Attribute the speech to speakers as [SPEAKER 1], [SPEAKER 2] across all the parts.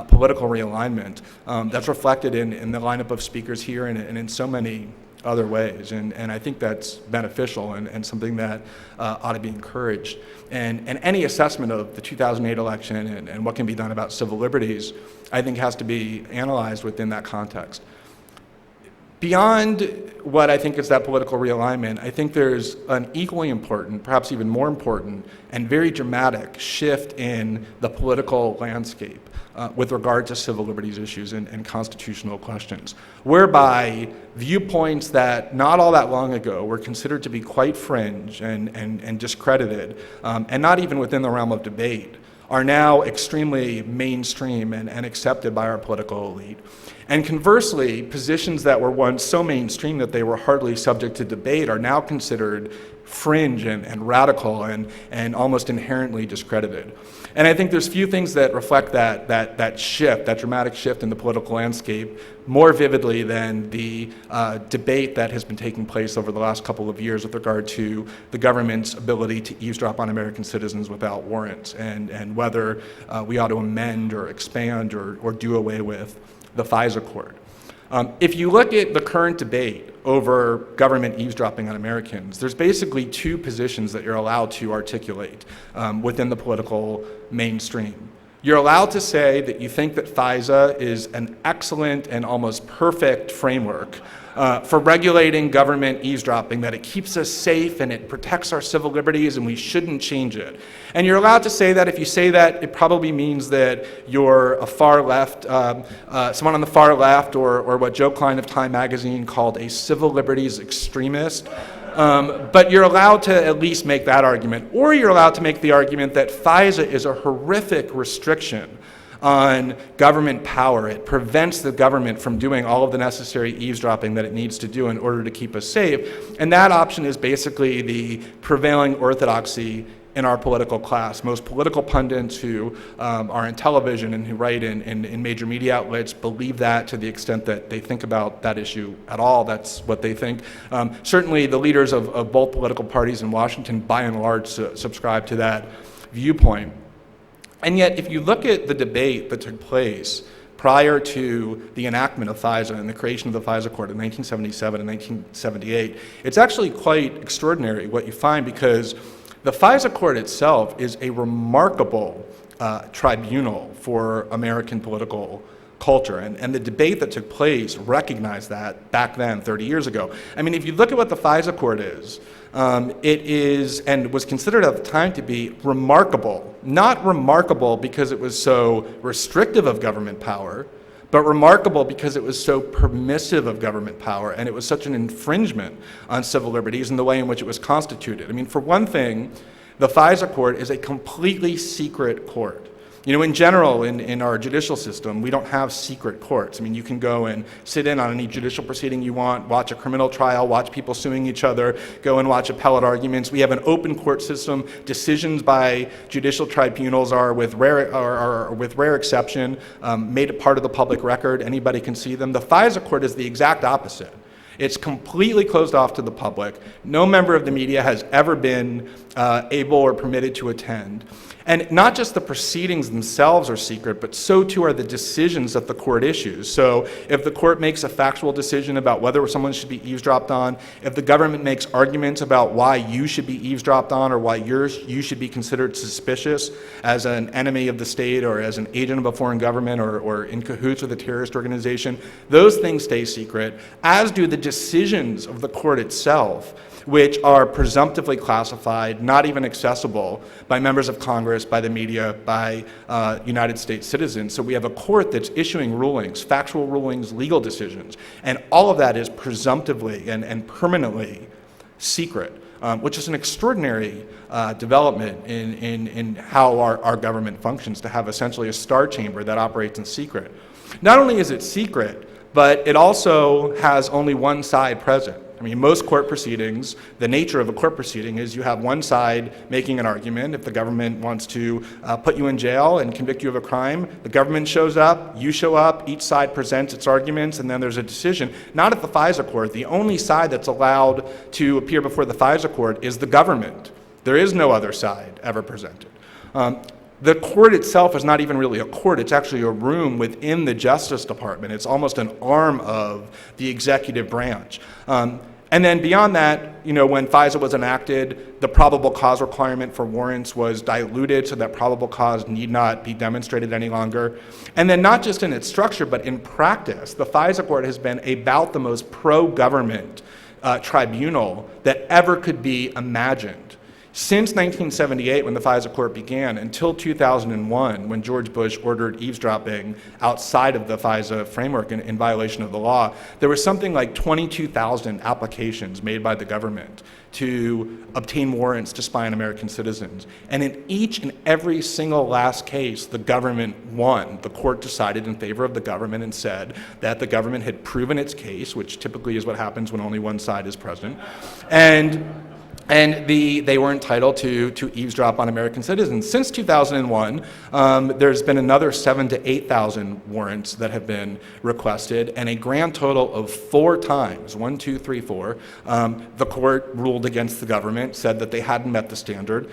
[SPEAKER 1] political realignment that's reflected in the lineup of speakers here and in so many other ways. And I think that's beneficial and something that ought to be encouraged. And any assessment of the 2008 election and what can be done about civil liberties, I think has to be analyzed within that context. Beyond what I think is that political realignment, I think there's an equally important, perhaps even more important, and very dramatic shift in the political landscape with regard to civil liberties issues and constitutional questions, whereby viewpoints that not all that long ago were considered to be quite fringe and discredited, and not even within the realm of debate, are now extremely mainstream and accepted by our political elite. And conversely, positions that were once so mainstream that they were hardly subject to debate are now considered fringe and radical and almost inherently discredited. And I think there's few things that reflect that shift, that dramatic shift in the political landscape more vividly than the debate that has been taking place over the last couple of years with regard to the government's ability to eavesdrop on American citizens without warrants and whether we ought to amend or expand or do away with the FISA court. If you look at the current debate over government eavesdropping on Americans, there's basically two positions that you're allowed to articulate within the political mainstream. You're allowed to say that you think that FISA is an excellent and almost perfect framework for regulating government eavesdropping, that it keeps us safe and it protects our civil liberties and we shouldn't change it. And you're allowed to say that. If you say that, it probably means that you're a far left, someone on the far left, or what Joe Klein of Time magazine called a civil liberties extremist. But you're allowed to at least make that argument. Or you're allowed to make the argument that FISA is a horrific restriction on government power. It prevents the government from doing all of the necessary eavesdropping that it needs to do in order to keep us safe. And that option is basically the prevailing orthodoxy in our political class. Most political pundits who are on television and who write in major media outlets believe that to the extent that they think about that issue at all. That's what they think. Certainly the leaders of both political parties in Washington, by and large, subscribe to that viewpoint. And yet, if you look at the debate that took place prior to the enactment of FISA and the creation of the FISA court in 1977 and 1978, it's actually quite extraordinary what you find, because the FISA court itself is a remarkable tribunal for American political culture, and the debate that took place recognized that back then, 30 years ago. I mean, if you look at what the FISA court is, it is, and was considered at the time to be, remarkable. Not remarkable because it was so restrictive of government power, but remarkable because it was so permissive of government power, and it was such an infringement on civil liberties in the way in which it was constituted. I mean, for one thing, the FISA court is a completely secret court. You know, in general, in our judicial system, we don't have secret courts. I mean, you can go and sit in on any judicial proceeding you want, watch a criminal trial, watch people suing each other, go and watch appellate arguments. We have an open court system. Decisions by judicial tribunals are, with rare exception, made a part of the public record. Anybody can see them. The FISA court is the exact opposite. It's completely closed off to the public. No member of the media has ever been able or permitted to attend. And not just the proceedings themselves are secret, but so too are the decisions that the court issues. So if the court makes a factual decision about whether someone should be eavesdropped on, if the government makes arguments about why you should be eavesdropped on or why you should be considered suspicious as an enemy of the state or as an agent of a foreign government or in cahoots with a terrorist organization, those things stay secret, as do the decisions of the court itself, which are presumptively classified, not even accessible by members of Congress, by the media, by United States citizens. So we have a court that's issuing rulings, factual rulings, legal decisions, and all of that is presumptively and permanently secret, which is an extraordinary development in how our government functions, to have essentially a star chamber that operates in secret. Not only is it secret, but it also has only one side present. I mean, most court proceedings, the nature of a court proceeding is you have one side making an argument. If the government wants to put you in jail and convict you of a crime, the government shows up, you show up, each side presents its arguments, and then there's a decision. Not at the FISA court. The only side that's allowed to appear before the FISA court is the government. There is no other side ever presented. The court itself is not even really a court. It's actually a room within the Justice Department. It's almost an arm of the executive branch. And then beyond that, when FISA was enacted, the probable cause requirement for warrants was diluted so that probable cause need not be demonstrated any longer. And then not just in its structure, but in practice, the FISA court has been about the most pro-government tribunal that ever could be imagined. Since 1978, when the FISA court began, until 2001, when George Bush ordered eavesdropping outside of the FISA framework in violation of the law, there was something like 22,000 applications made by the government to obtain warrants to spy on American citizens. And in each and every single last case, the government won. The court decided in favor of the government and said that the government had proven its case, which typically is what happens when only one side is present. And they were entitled to eavesdrop on American citizens. Since 2001, there's been another 7,000 to 8,000 warrants that have been requested, and a grand total of 4 times, 1, 2, 3, 4, the court ruled against the government, said that they hadn't met the standard.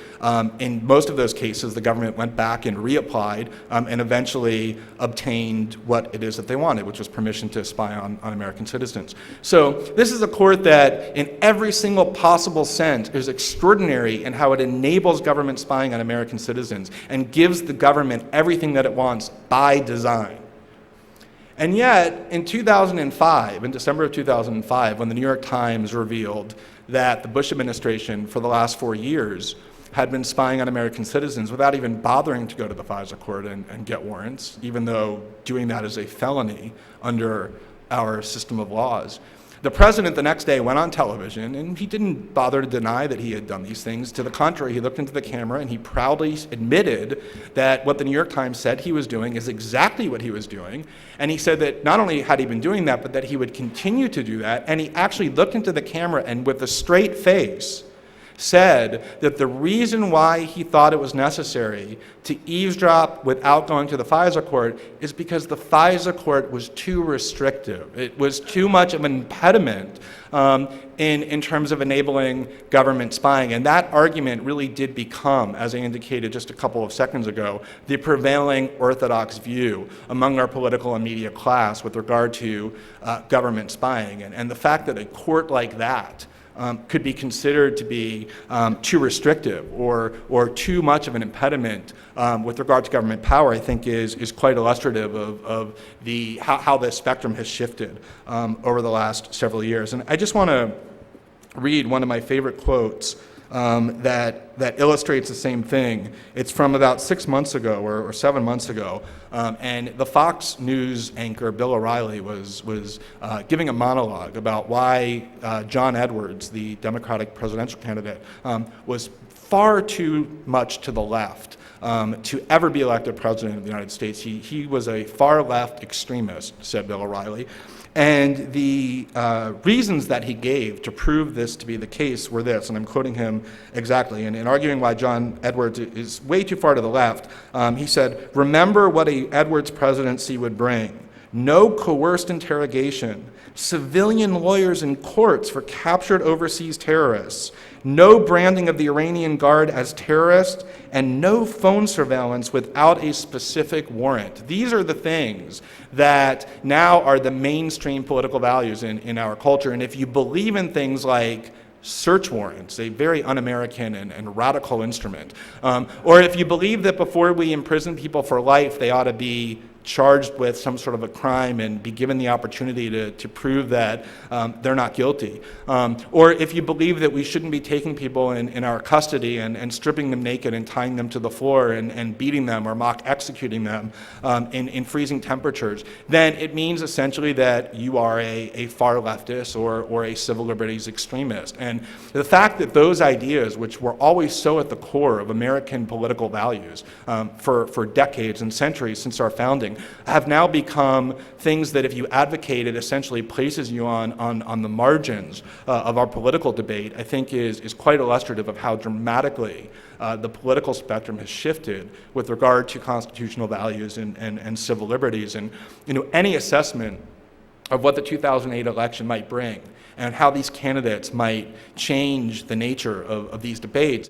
[SPEAKER 1] In most of those cases, the government went back and reapplied and eventually obtained what it is that they wanted, which was permission to spy on American citizens. So this is a court that, in every single possible sense, is extraordinary in how it enables government spying on American citizens and gives the government everything that it wants by design. And yet, in 2005, in December of 2005, when the New York Times revealed that the Bush administration for the last 4 years had been spying on American citizens without even bothering to go to the FISA court and get warrants, even though doing that is a felony under our system of laws, the president the next day went on television, and he didn't bother to deny that he had done these things. To the contrary, he looked into the camera and he proudly admitted that what the New York Times said he was doing is exactly what he was doing. And he said that not only had he been doing that, but that he would continue to do that. And he actually looked into the camera and with a straight face said that the reason why he thought it was necessary to eavesdrop without going to the FISA court is because the FISA court was too restrictive. It was too much of an impediment in terms of enabling government spying. And that argument really did become, as I indicated just a couple of seconds ago, the prevailing orthodox view among our political and media class with regard to government spying. And the fact that a court like that could be considered to be too restrictive or too much of an impediment with regard to government power, I think is quite illustrative of how the spectrum has shifted over the last several years. And I just want to read one of my favorite quotes that illustrates the same thing. It's from about 6 months ago or 7 months ago, and the Fox News anchor Bill O'Reilly was giving a monologue about why John Edwards, the Democratic presidential candidate, was far too much to the left to ever be elected president of the United States. He was a far left extremist, said Bill O'Reilly. And the reasons that he gave to prove this to be the case were this, and I'm quoting him exactly, and in arguing why John Edwards is way too far to the left, he said, "Remember what a Edwards presidency would bring. No coerced interrogation, civilian lawyers in courts for captured overseas terrorists, no branding of the Iranian Guard as terrorists, and no phone surveillance without a specific warrant." These are the things that now are the mainstream political values in our culture. And if you believe in things like search warrants, a very un-American and radical instrument, or if you believe that before we imprison people for life, they ought to be charged with some sort of a crime and be given the opportunity to prove that they're not guilty. Or if you believe that we shouldn't be taking people in our custody and stripping them naked and tying them to the floor and beating them or mock executing them in freezing temperatures, then it means essentially that you are a far leftist or a civil liberties extremist. And the fact that those ideas, which were always so at the core of American political values for decades and centuries since our founding, have now become things that if you advocate, it essentially places you on the margins of our political debate, I think is quite illustrative of how dramatically the political spectrum has shifted with regard to constitutional values and civil liberties. And any assessment of what the 2008 election might bring and how these candidates might change the nature of these debates